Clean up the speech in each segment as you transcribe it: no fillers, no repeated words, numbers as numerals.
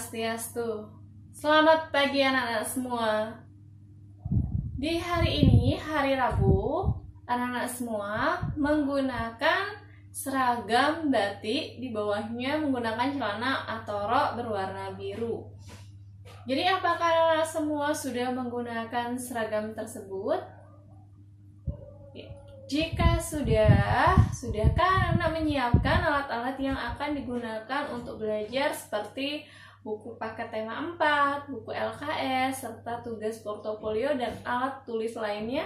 Swastiastu. Selamat pagi anak-anak semua. Di hari ini, hari Rabu, anak-anak semua menggunakan seragam batik, di bawahnya menggunakan celana atau rok berwarna biru. Jadi apakah anak-anak semua sudah menggunakan seragam tersebut? Jika sudahkah anak menyiapkan alat-alat yang akan digunakan untuk belajar seperti buku paket tema 4, buku LKS, serta tugas portofolio dan alat tulis lainnya?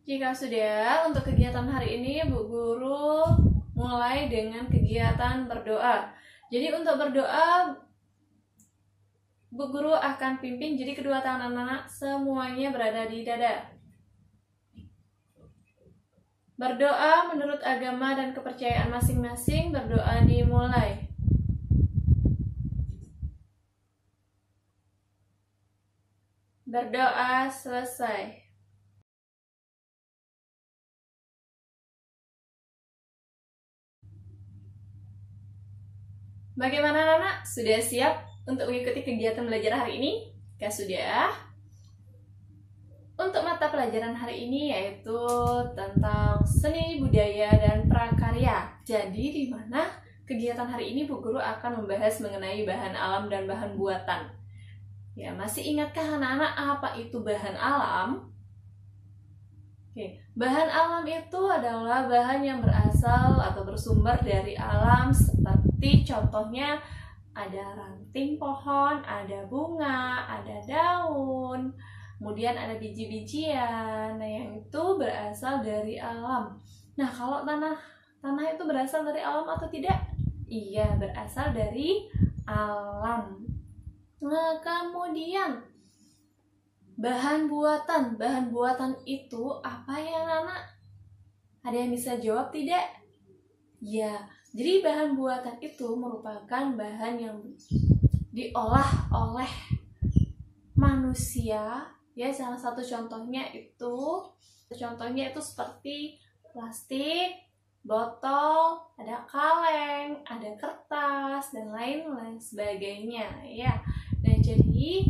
Jika sudah, untuk kegiatan hari ini Bu Guru mulai dengan kegiatan berdoa. Jadi untuk berdoa, Bu Guru akan pimpin, jadi kedua tangan anak-anak semuanya berada di dada. Berdoa menurut agama dan kepercayaan masing-masing, berdoa dimulai. Berdoa selesai. Bagaimana anak-anak? Sudah siap untuk mengikuti kegiatan belajar hari ini? Jika sudah, untuk mata pelajaran hari ini yaitu tentang seni budaya dan prakarya. Jadi di mana kegiatan hari ini Bu Guru akan membahas mengenai bahan alam dan bahan buatan. Ya, masih ingatkah anak-anak apa itu bahan alam? Oke, bahan alam itu adalah bahan yang berasal atau bersumber dari alam, seperti contohnya ada ranting pohon, ada bunga, ada daun, kemudian ada biji-bijian. Nah, yang itu berasal dari alam. Nah, kalau tanah itu berasal dari alam atau tidak? Iya, berasal dari alam. Nah, kemudian bahan buatan itu apa ya anak-anak? Ada yang bisa jawab tidak? Ya, jadi bahan buatan itu merupakan bahan yang diolah oleh manusia. Ya, salah satu contohnya itu seperti plastik, botol, ada kaleng, ada kertas, dan lain sebagainya. Ya, nah jadi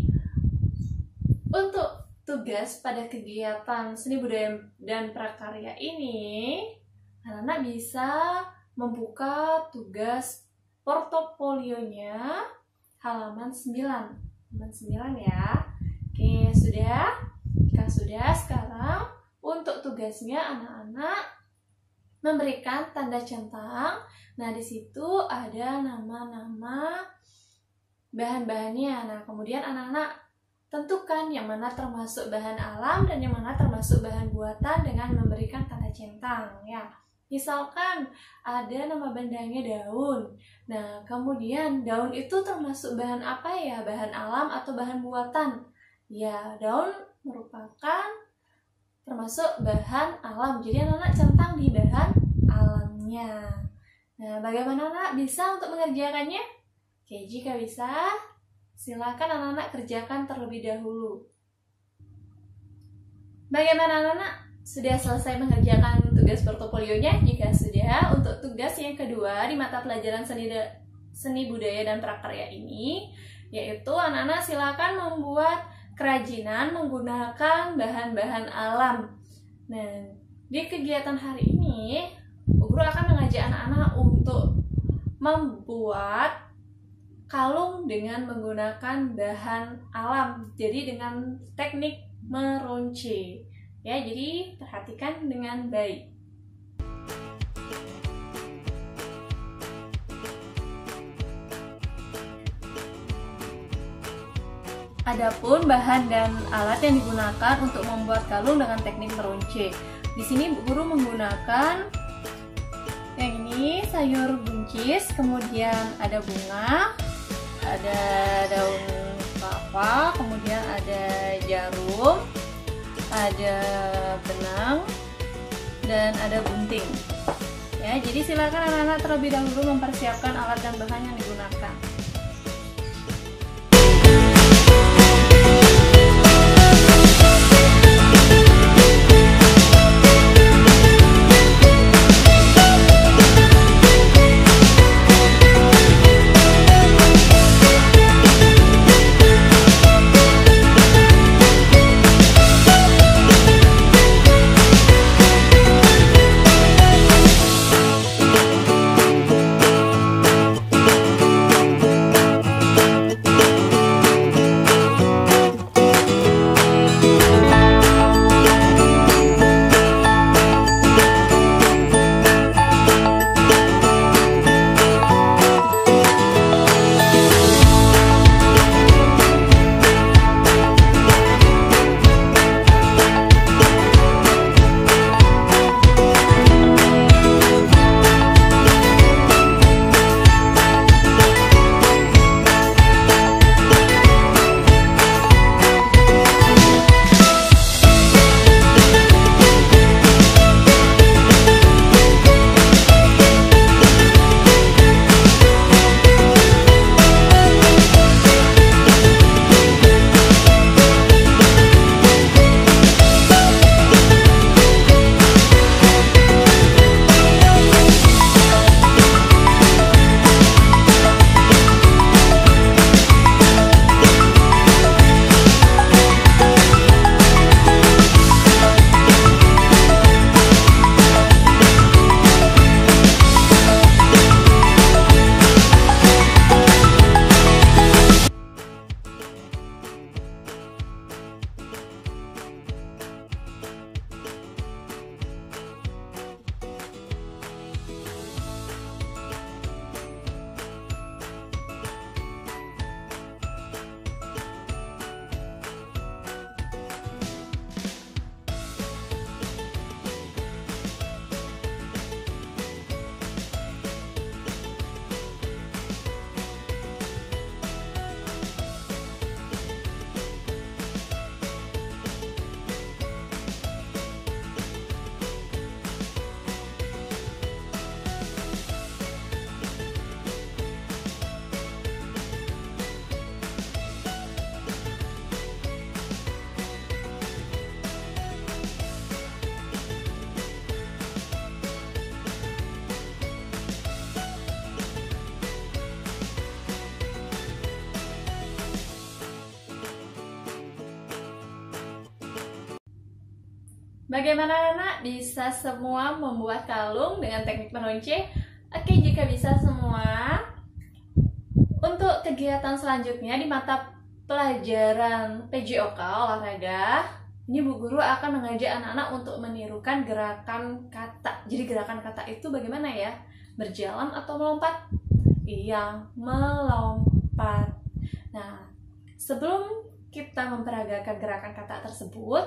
untuk tugas pada kegiatan seni budaya dan prakarya ini, anak-anak bisa membuka tugas portofolionya halaman 9 ya. Oke, sudah? Jika sudah, sekarang untuk tugasnya anak-anak memberikan tanda centang. Nah, di situ ada nama-nama bahan-bahannya. Nah, kemudian anak-anak tentukan yang mana termasuk bahan alam dan yang mana termasuk bahan buatan dengan memberikan tanda centang ya. Misalkan ada nama bandanya daun. Nah, kemudian daun itu termasuk bahan apa ya? Bahan alam atau bahan buatan? Ya, daun merupakan termasuk bahan alam. Jadi anak-anak centang di bahan alamnya. Nah, bagaimana anak bisa untuk mengerjakannya? Oke, jika bisa, silakan anak-anak kerjakan terlebih dahulu. Bagaimana anak-anak? Sudah selesai mengerjakan tugas portofolionya? Jika sudah, untuk tugas yang kedua di mata pelajaran seni budaya dan prakarya ini, yaitu anak-anak silakan membuat kerajinan menggunakan bahan-bahan alam. Nah, di kegiatan hari ini, Bu Guru akan mengajak anak-anak untuk membuat kalung dengan menggunakan bahan alam. Jadi dengan teknik meronce. Ya, jadi perhatikan dengan baik. Adapun bahan dan alat yang digunakan untuk membuat kalung dengan teknik meronce. Di sini Bu Guru menggunakan yang ini sayur buncis, kemudian ada bunga, ada daun kelapa, kemudian ada jarum, ada benang, dan ada gunting. Ya, jadi silakan anak-anak terlebih dahulu mempersiapkan alat dan bahan yang digunakan. Bagaimana anak bisa semua membuat kalung dengan teknik meronce? Oke, jika bisa semua, untuk kegiatan selanjutnya di mata pelajaran PJOK olahraga, ini Bu Guru akan mengajak anak-anak untuk menirukan gerakan kata. Jadi gerakan kata itu bagaimana ya? Berjalan atau melompat? Iya, melompat. Nah, sebelum kita memperagakan gerakan kata tersebut,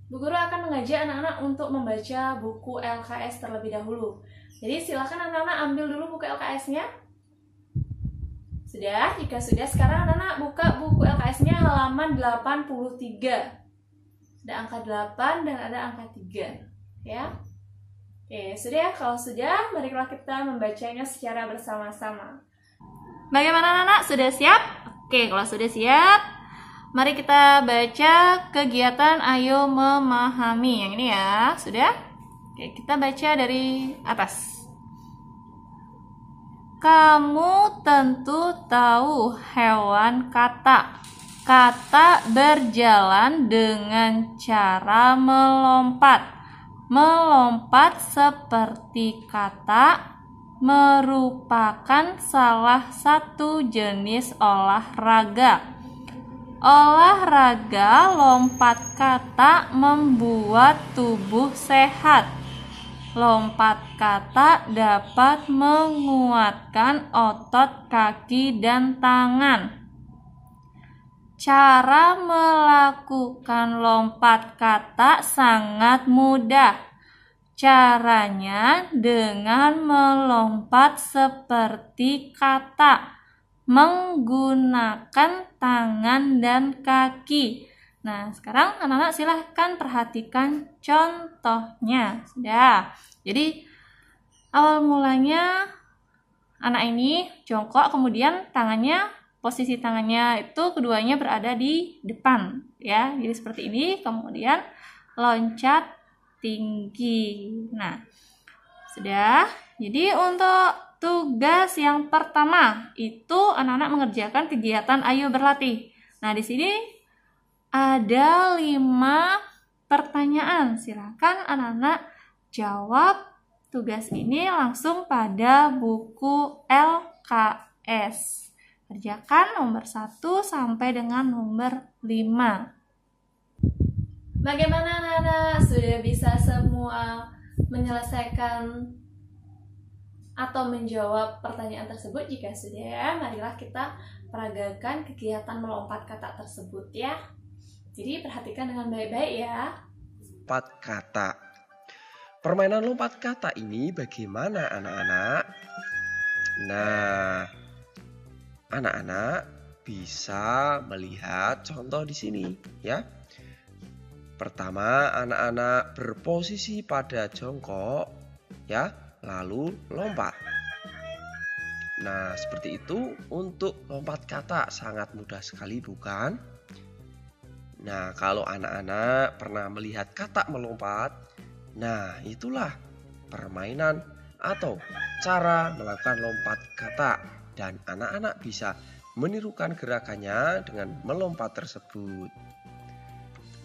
Bu Guru akan mengajak anak-anak untuk membaca buku LKS terlebih dahulu. Jadi silakan anak-anak ambil dulu buku LKS-nya. Sudah? Jika sudah, sekarang anak-anak buka buku LKS-nya halaman 83. Ada angka 8 dan ada angka 3. Ya. Oke, sudah ya? Kalau sudah, marilah kita membacanya secara bersama-sama. Bagaimana anak-anak? Sudah siap? Oke, kalau sudah siap, mari kita baca kegiatan Ayo Memahami. Yang ini ya, sudah? Oke, kita baca dari atas. Kamu tentu tahu hewan kata. Kata berjalan dengan cara melompat. Melompat seperti kata merupakan salah satu jenis olahraga. Olahraga lompat kata membuat tubuh sehat. Lompat kata dapat menguatkan otot kaki dan tangan. Cara melakukan lompat kata sangat mudah. Caranya dengan melompat seperti kata, menggunakan tangan dan kaki. Nah, sekarang anak-anak silahkan perhatikan contohnya. Sudah. Jadi, awal mulanya anak ini jongkok, kemudian posisi tangannya itu keduanya berada di depan. Ya, jadi seperti ini, kemudian loncat tinggi. Nah, sudah. Jadi, untuk tugas yang pertama, itu anak-anak mengerjakan kegiatan Ayo Berlatih. Nah, di sini ada 5 pertanyaan. Silakan anak-anak jawab tugas ini langsung pada buku LKS. Kerjakan nomor 1 sampai dengan nomor 5. Bagaimana anak-anak? Sudah bisa semua menyelesaikan atau menjawab pertanyaan tersebut? Jika sudah, marilah kita peragakan kegiatan melompat kata tersebut ya. Jadi perhatikan dengan baik-baik ya. Lompat kata. Permainan lompat kata ini bagaimana anak-anak? Nah, anak-anak bisa melihat contoh di sini ya. Pertama, anak-anak berposisi pada jongkok ya, lalu lompat. Nah, seperti itu untuk lompat kata sangat mudah sekali bukan? Nah, kalau anak-anak pernah melihat kata melompat, nah itulah permainan atau cara melakukan lompat kata. Dan anak-anak bisa menirukan gerakannya dengan melompat tersebut.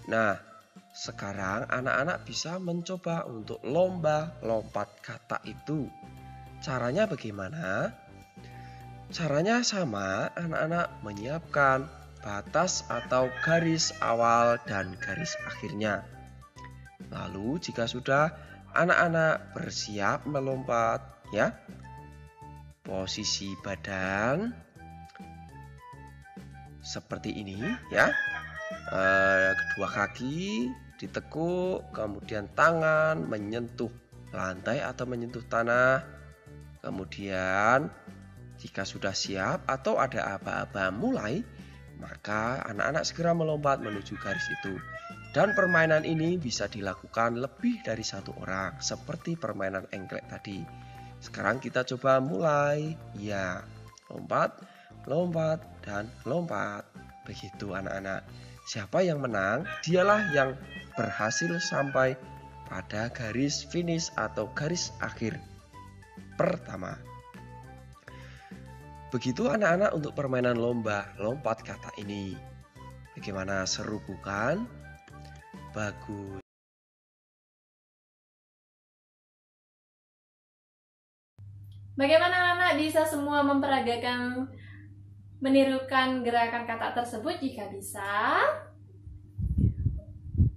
Nah, sekarang anak-anak bisa mencoba untuk lomba lompat kata itu. Caranya bagaimana? Caranya sama, anak-anak menyiapkan batas atau garis awal dan garis akhirnya. Lalu jika sudah, anak-anak bersiap melompat ya. Posisi badan seperti ini ya. Kedua kaki ditekuk, kemudian tangan menyentuh lantai atau menyentuh tanah. Kemudian jika sudah siap atau ada aba-aba mulai, maka anak-anak segera melompat menuju garis itu. Dan permainan ini bisa dilakukan lebih dari 1 orang, seperti permainan engklek tadi. Sekarang kita coba mulai. Ya, lompat, lompat, dan lompat. Begitu anak-anak. Siapa yang menang, dialah yang berhasil sampai pada garis finish atau garis akhir pertama. Begitu anak-anak untuk permainan lomba lompat kata ini. Bagaimana, seru bukan? Bagus. Bagaimana anak bisa semua memperagakan menirukan gerakan kata tersebut? Jika bisa,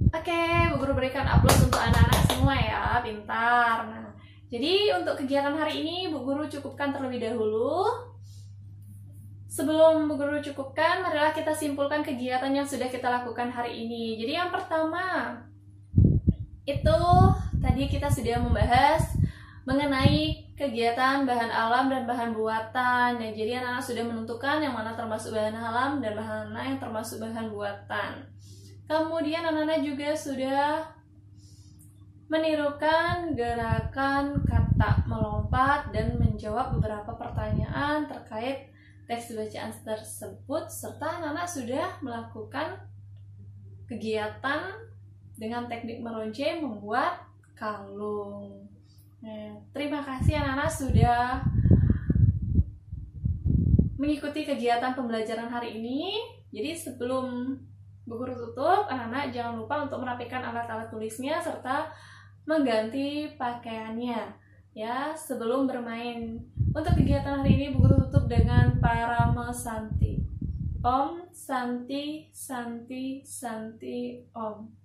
oke, Bu Guru berikan aplaus untuk anak-anak semua ya, pintar. Nah, jadi untuk kegiatan hari ini Bu Guru cukupkan terlebih dahulu. Sebelum Bu Guru cukupkan, marilah kita simpulkan kegiatan yang sudah kita lakukan hari ini. Jadi yang pertama, itu tadi kita sudah membahas mengenai kegiatan bahan alam dan bahan buatan. Nah, jadi anak-anak sudah menentukan yang mana termasuk bahan alam dan mana yang termasuk bahan buatan. Kemudian anak-anak juga sudah menirukan gerakan kata melompat dan menjawab beberapa pertanyaan terkait teks bacaan tersebut, serta anak-anak sudah melakukan kegiatan dengan teknik meronce membuat kalung. Nah, terima kasih anak-anak sudah mengikuti kegiatan pembelajaran hari ini. Jadi sebelum Bu Guru tutup, anak-anak jangan lupa untuk merapikan alat-alat tulisnya serta mengganti pakaiannya ya sebelum bermain. Untuk kegiatan hari ini Bu Guru tutup dengan Parama Santi. Om Santi Santi Santi Om.